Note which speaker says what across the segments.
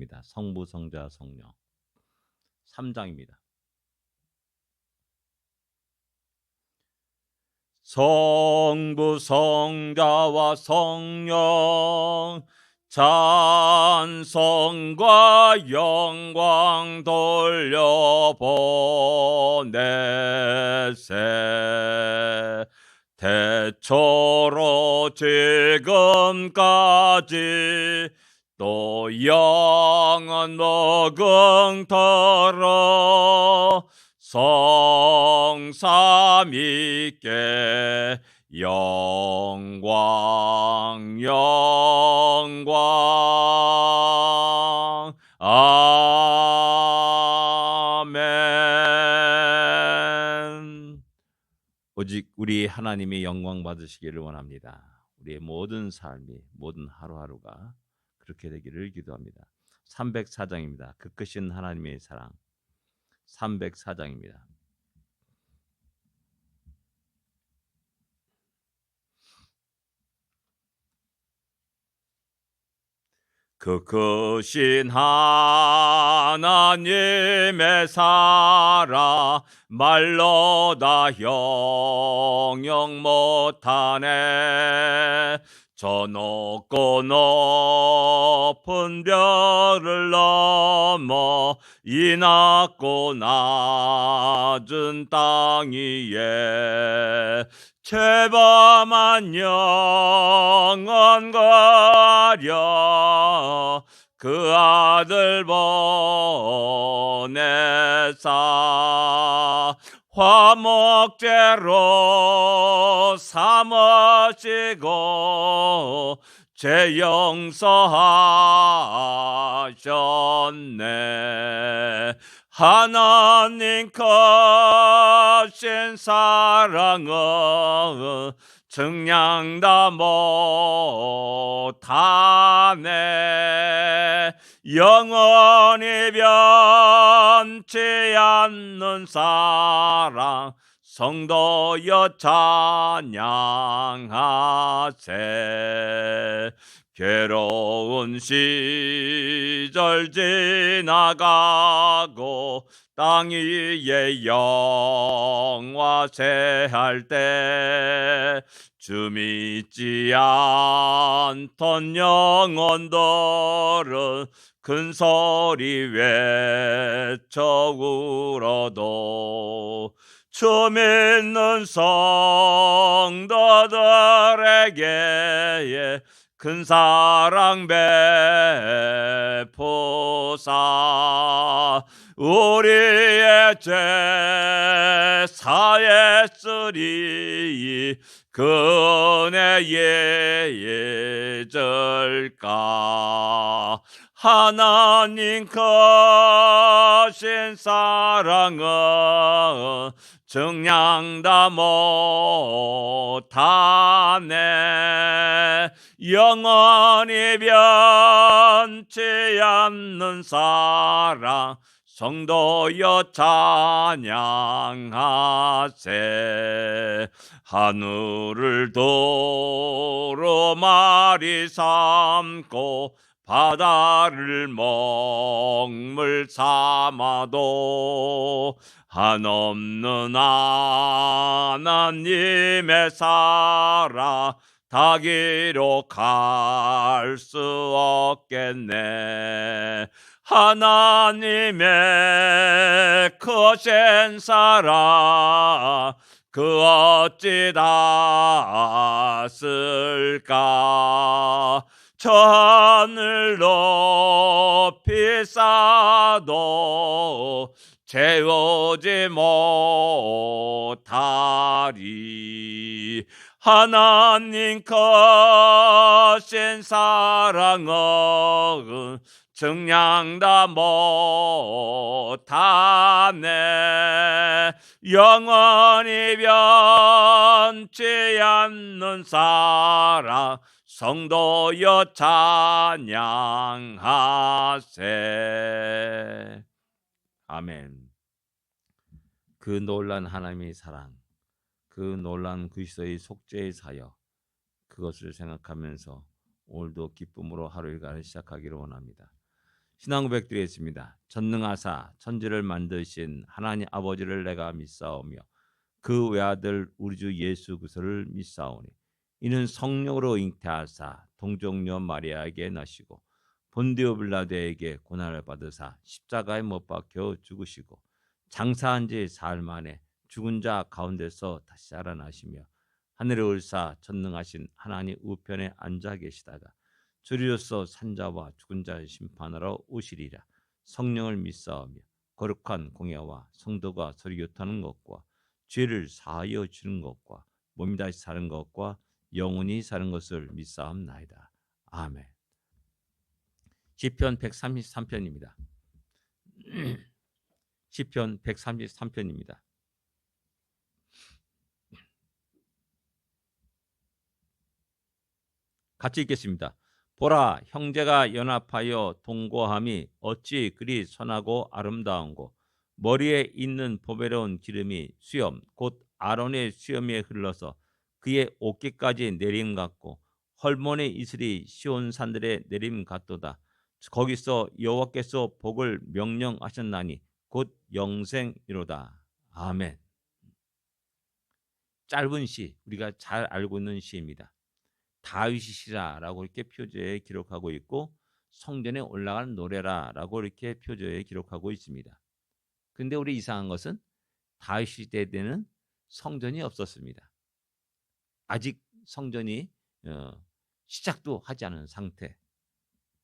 Speaker 1: 3장입니다. 성부, 성자, 성령. 3장입니다. 성부, 성자와 성령 찬송과 영광 돌려보내세. 대초로 지금까지 또 영원 무궁토록 성삼위께 영광 영광. 아멘. 오직 우리 하나님이 영광 받으시기를 원합니다. 우리의 모든 삶이, 모든 하루하루가 그렇게 되기를 기도합니다. 304장입니다. 그 크신 하나님의 사랑. 304장입니다. 그 크신 하나님의 사랑 말로 다 형용 못하네. 저 높고 높은 별을 넘어 이 낮고 낮은 땅 위에 죄범한 영혼 가려 그 아들 보내사 화목제로 삼으시고 죄 용서하셨네. 하나님 크신 사랑은 증량 다 못하네. 영원히 변치 않는 사랑 성도여 찬양하세. 괴로운 시절 지나가고 땅 위에 영화세할 때 주 믿지 않던 영혼들은 큰 소리 외쳐 울어도 주 믿는 성도들에게 큰 사랑 베푸사 우리의 죄 사했으리 그 은혜에 예절까. 하나님 크신 사랑은 증량 다 못하네. 영원히 변치 않는 사랑 성도여 찬양하세. 하늘을 도로마리 삼고 바다를 먹물 삼아도 한없는 하나님의 사랑 다 기록할 수 없겠네. 하나님의 크신 사랑 그 어찌 닿았을까. 저 하늘 높이 쌓아도 채우지 못하리. 하나님 크신 사랑은 증량 다 못하네. 영원히 변치 않는 사랑 성도여 찬양하세. 아멘. 그 놀란 하나님의 사랑, 그 놀란 그리스도의 속죄의 사역, 그것을 생각하면서 오늘도 기쁨으로 하루 일과를 시작하기를 원합니다. 신앙 고백드리겠습니다. 전능하사 천지를 만드신 하나님 아버지를 내가 믿사오며 그 외아들 우리 주 예수 그리스도를 믿사오니 이는 성령으로 잉태하사 동정녀 마리아에게 나시고 본디오 빌라도에게 고난을 받으사 십자가에 못 박혀 죽으시고 장사한 지 사흘 만에 죽은 자 가운데서 다시 살아나시며 하늘에 올사 전능하신 하나님 우편에 앉아 계시다가 주리로서 산자와 죽은 자를 심판하러 오시리라. 성령을 믿사오며 거룩한 공예와 성도가 서로 교통하는 것과 죄를 사하여 주는 것과 몸이 다시 사는 것과 영원히 사는 것을 믿사옵나이다. 아멘. 시편 133편입니다. 시편 133편입니다. 같이 읽겠습니다. 보라, 형제가 연합하여 동거함이 어찌 그리 선하고 아름다운고 머리에 있는 보배로운 기름이 수염 곧 아론의 수염에 흘러서 그의 어깨까지 내림 같고 헐몬의 이슬이 시온 산들에 내림 같도다. 거기서 여호와께서 복을 명령하셨나니 곧 영생이로다. 아멘. 짧은 시, 우리가 잘 알고 있는 시입니다. 다윗의 시라라고 이렇게 표제에 기록하고 있고 성전에 올라가는 노래라라고 이렇게 표제에 기록하고 있습니다. 근데 우리 이상한 것은 다윗 시대 때는 성전이 없었습니다. 아직 성전이 시작도 하지 않은 상태.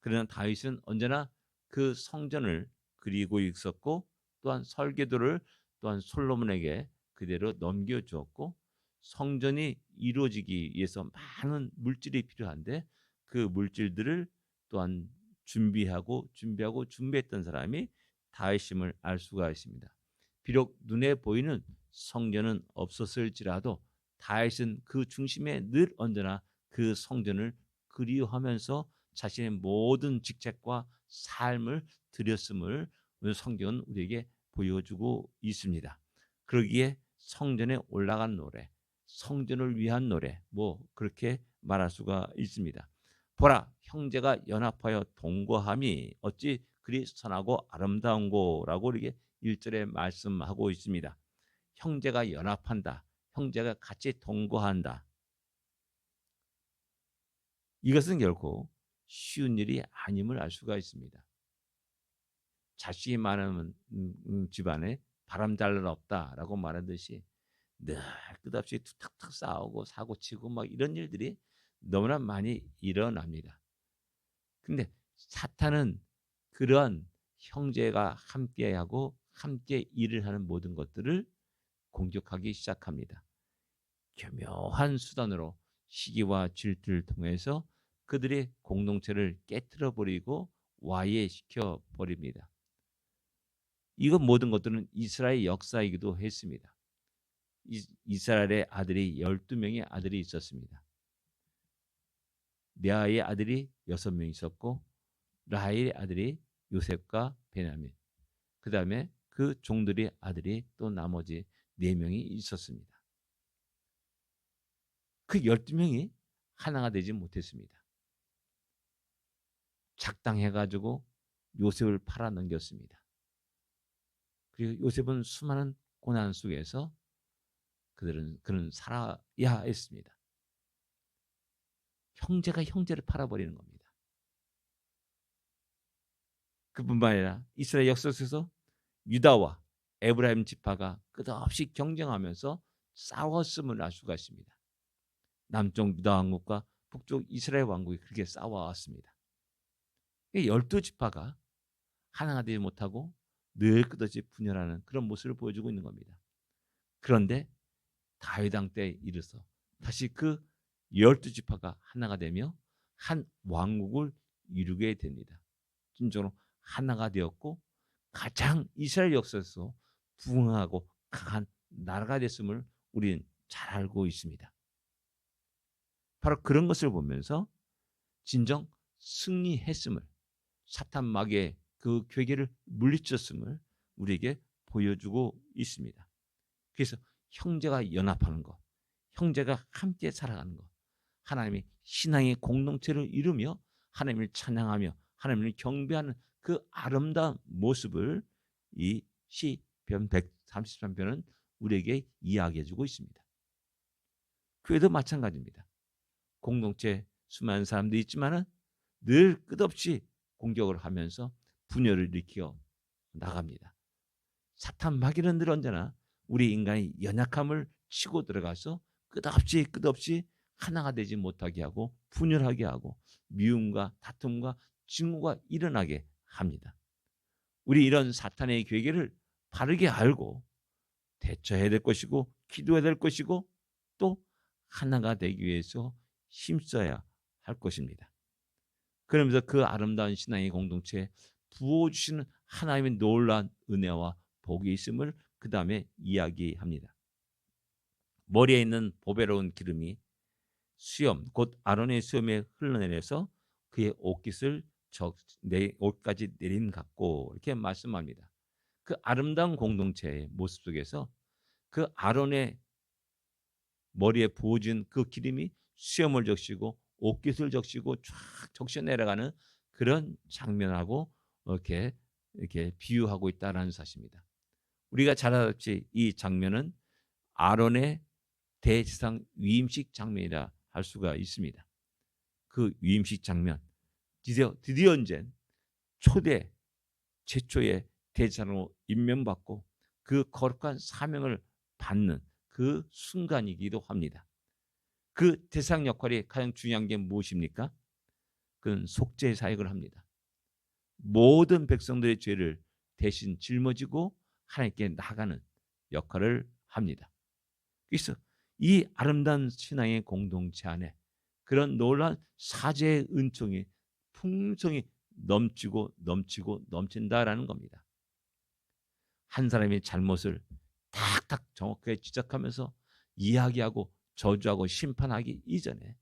Speaker 1: 그러나 다윗은 언제나 그 성전을 그리고 있었고 또한 설계도를 또한 솔로몬에게 그대로 넘겨주었고 성전이 이루어지기 위해서 많은 물질이 필요한데 그 물질들을 또한 준비했던 사람이 다윗임을 알 수가 있습니다. 비록 눈에 보이는 성전은 없었을지라도 다윗은 그 중심에 늘 언제나 그 성전을 그리워하면서 자신의 모든 직책과 삶을 드렸음을 성경은 우리에게 보여주고 있습니다. 그러기에 성전에 올라간 노래, 성전을 위한 노래, 그렇게 말할 수가 있습니다. 보라, 형제가 연합하여 동거함이 어찌 그리 선하고 아름다운고라고 이렇게 1절에 말씀하고 있습니다. 형제가 연합한다. 형제가 같이 동거한다. 이것은 결코 쉬운 일이 아님을 알 수가 있습니다. 자식이 많은 집안에 바람잘 일 없다라고 말하듯이 늘 끝없이 툭탁탁 싸우고 사고치고 막 이런 일들이 너무나 많이 일어납니다. 근데 사탄은 그런 형제가 함께하고 함께 일을 하는 모든 것들을 공격하기 시작합니다. 교묘한 수단으로 시기와 질투를 통해서 그들의 공동체를 깨트려 버리고 와해시켜 버립니다. 이것 모든 것들은 이스라엘 역사이기도 했습니다. 이스라엘의 아들이 12명의 아들이 있었습니다. 레아의 아들이 6명 있었고 라헬의 아들이 요셉과 베냐민, 그 다음에 그 종들의 아들이 또 나머지 4명이 있었습니다. 그 12명이 하나가 되지 못했습니다. 작당해가지고 요셉을 팔아넘겼습니다. 그리고 요셉은 수많은 고난 속에서 그는 살아야 했습니다. 형제가 형제를 팔아버리는 겁니다. 그뿐만 아니라 이스라엘 역사 속에서 유다와 에브라임 지파가 끝없이 경쟁하면서 싸웠음을 알 수가 있습니다. 남쪽 유다 왕국과 북쪽 이스라엘 왕국이 그렇게 싸워왔습니다. 12지파가 하나가 되지 못하고 늘 끝없이 분열하는 그런 모습을 보여주고 있는 겁니다. 그런데 다윗 왕 때에 이르러서 다시 그 12지파가 하나가 되며 한 왕국을 이루게 됩니다. 진정으로 하나가 되었고 가장 이스라엘 역사에서 부흥하고 강한 나라가 됐음을 우리는 잘 알고 있습니다. 바로 그런 것을 보면서 진정 승리했음을, 사탄 마귀의 그 괴계를 물리쳤음을 우리에게 보여주고 있습니다. 그래서 형제가 연합하는 것, 형제가 함께 살아가는 것, 하나님이 신앙의 공동체를 이루며 하나님을 찬양하며 하나님을 경배하는 그 아름다운 모습을 이 시편 133편은 우리에게 이야기해 주고 있습니다. 교회도 마찬가지입니다. 공동체 수많은 사람들이 있지만은 늘 끝없이 공격을 하면서 분열을 일으켜 나갑니다. 사탄 마귀는 늘 언제나 우리 인간의 연약함을 치고 들어가서 끝없이 하나가 되지 못하게 하고 분열하게 하고 미움과 다툼과 증오가 일어나게 합니다. 우리 이런 사탄의 괴계를 바르게 알고 대처해야 될 것이고 기도해야 될 것이고 또 하나가 되기 위해서 힘써야 할 것입니다. 그러면서 그 아름다운 신앙의 공동체에 부어주시는 하나님의 놀라운 은혜와 복이 있음을 그 다음에 이야기합니다. 머리에 있는 보배로운 기름이 수염 곧 아론의 수염에 흘러내려서 그의 옷깃을 내 옷까지 내린 같고 이렇게 말씀합니다. 그 아름다운 공동체의 모습 속에서 그 아론의 머리에 부어진 그 기름이 수염을 적시고 옷깃을 적시고 쫙 적셔 내려가는 그런 장면하고 이렇게 비유하고 있다라는 사실입니다. 우리가 잘 알았지 이 장면은 아론의 대제사장 위임식 장면이라 할 수가 있습니다. 그 위임식 장면 드디어 이제 초대 최초의 대제사장으로 임명받고 그 거룩한 사명을 받는 그 순간이기도 합니다. 그 대제사장 역할이 가장 중요한 게 무엇입니까? 그는 속죄 사역을 합니다. 모든 백성들의 죄를 대신 짊어지고 하나님께 나가는 역할을 합니다. 그래서 이 아름다운 신앙의 공동체 안에 그런 놀라운 사죄의 은총이 풍성히 넘치고 넘친다라는 겁니다. 한 사람의 잘못을 탁탁 정확하게 지적하면서 이야기하고 저주하고 심판하기 이전에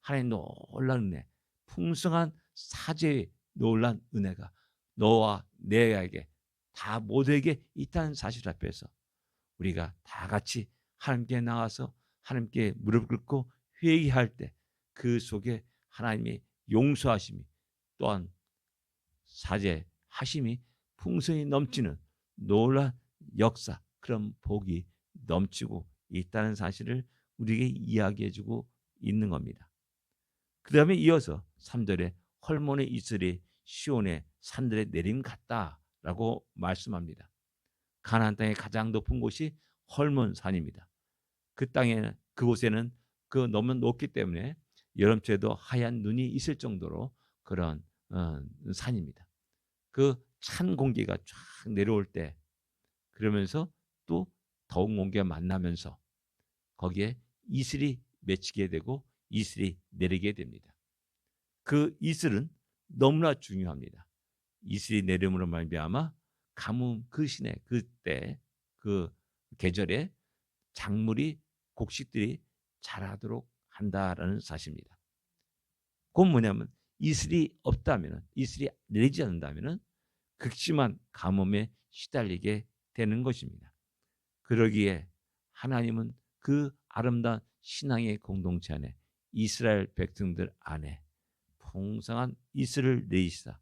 Speaker 1: 하나님 놀라운 은혜, 풍성한 사죄의 놀라운 은혜가 너와 내에게 다 모두에게 있다는 사실 앞에서 우리가 다 같이 하나님께 나와서 하나님께 무릎 꿇고 회개할 때 그 속에 하나님의 용서하심이 또한 사죄하심이 풍성히 넘치는 놀라운 역사, 그런 복이 넘치고 있다는 사실을 우리에게 이야기해주고 있는 겁니다. 그 다음에 이어서 3절에 헐몬의 이슬이 시온의 산들에 내림 같다라고 말씀합니다. 가나안 땅의 가장 높은 곳이 헐몬산입니다. 그 땅에 그곳에는 너무 높기 때문에 여름철에도 하얀 눈이 있을 정도로 그런 산입니다. 그 찬 공기가 쫙 내려올 때 그러면서 또 더운 공기가 만나면서 거기에 이슬이 맺히게 되고 이슬이 내리게 됩니다. 그 이슬은 너무나 중요합니다. 이슬이 내림으로 말미암아 가뭄 그 시내 그때 그 계절에 작물이 곡식들이 자라도록 한다라는 사실입니다. 그건 뭐냐면 이슬이 없다면 이슬이 내리지 않는다면 극심한 가뭄에 시달리게 되는 것입니다. 그러기에 하나님은 그 아름다운 신앙의 공동체 안에 이스라엘 백성들 안에 풍성한 이슬을 내리시사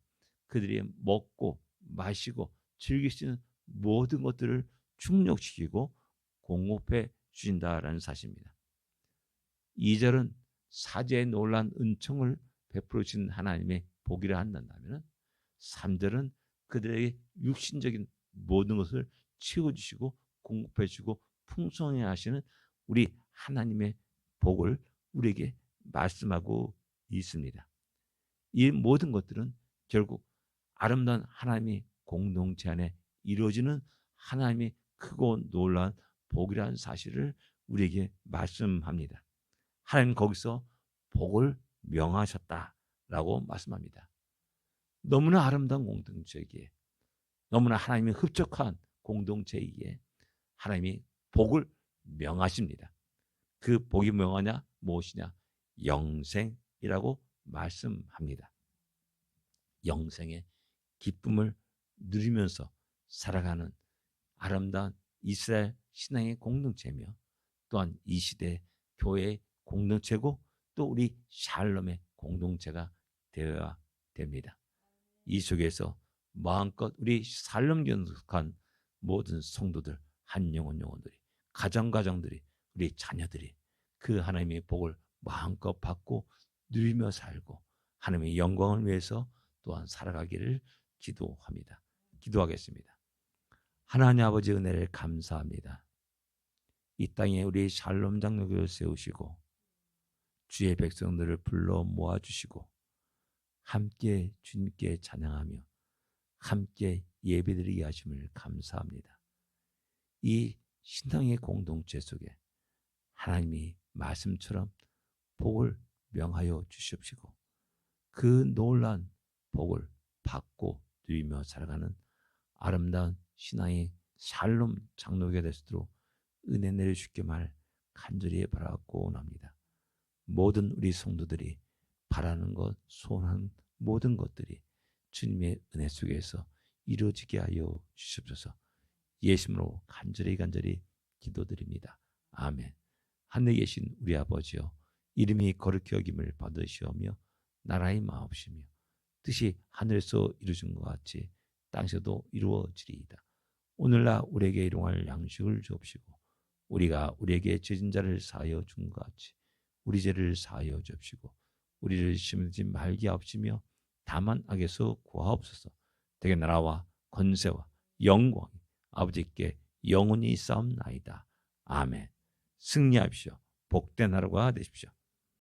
Speaker 1: 그들이 먹고 마시고 즐길 수 있는 모든 것들을 충족시키고 공급해 주신다라는 사실입니다. 2절은 사죄의 놀라운 은총을 베풀어 주신 하나님의 복이라 한다면 3절은 그들에게 육신적인 모든 것을 채워주시고 공급해 주시고 풍성히 하시는 우리 하나님의 복을 우리에게 말씀하고 있습니다. 이 모든 것들은 결국 아름다운 하나님의 공동체 안에 이루어지는 하나님의 크고 놀라운 복이라는 사실을 우리에게 말씀합니다. 하나님 거기서 복을 명하셨다라고 말씀합니다. 너무나 아름다운 공동체이기에 너무나 하나님이 흡족한 공동체이기에 하나님이 복을 명하십니다. 그 복이 뭐냐? 무엇이냐? 영생이라고 말씀합니다. 영생의 기쁨을 누리면서 살아가는 아름다운 이스라엘 신앙의 공동체며 또한 이 시대 교회의 공동체고 또 우리 샬롬의 공동체가 되어야 됩니다. 이 속에서 마음껏 우리 살림교회 속한 모든 성도들, 한 영혼들이, 가정들이, 우리 자녀들이 그 하나님의 복을 마음껏 받고 누리며 살고 하나님의 영광을 위해서 또한 살아가기를 기도합니다. 기도하겠습니다. 하나님 아버지 은혜를 감사합니다. 이 땅에 우리 샬롬 장로교를 세우시고 주의 백성들을 불러 모아주시고 함께 주님께 찬양하며 함께 예배드리게 하심을 감사합니다. 이 신앙의 공동체 속에 하나님이 말씀처럼 복을 명하여 주시옵시고 그 놀라운 복을 받고 누리며 살아가는 아름다운 신앙의 샬롬 장로교가 될 수 있도록 은혜 내려주시기를 간절히 바라고 원합니다. 모든 우리 성도들이 바라는 것, 소원하는 모든 것들이 주님의 은혜 속에서 이루어지게 하여 주시옵소서. 예수님으로 간절히 기도드립니다. 아멘. 하늘에 계신 우리 아버지여, 이름이 거룩히 여김을 받으시오며 나라의 마옵시며 뜻이 하늘에서 이루어진 것 같이 땅에서도 이루어지리이다. 오늘날 우리에게 일용할 양식을 주옵시고 우리가 우리에게 죄진 자를 사하여 준 것 같이 우리 죄를 사하여 주옵시고 우리를 시험하지 말게 하옵시며 다만 악에서 구하옵소서. 대개 나라와 권세와 영광이 아버지께 영원히 싸움나이다. 아멘. 승리하십시오. 복된 하루가 되십시오.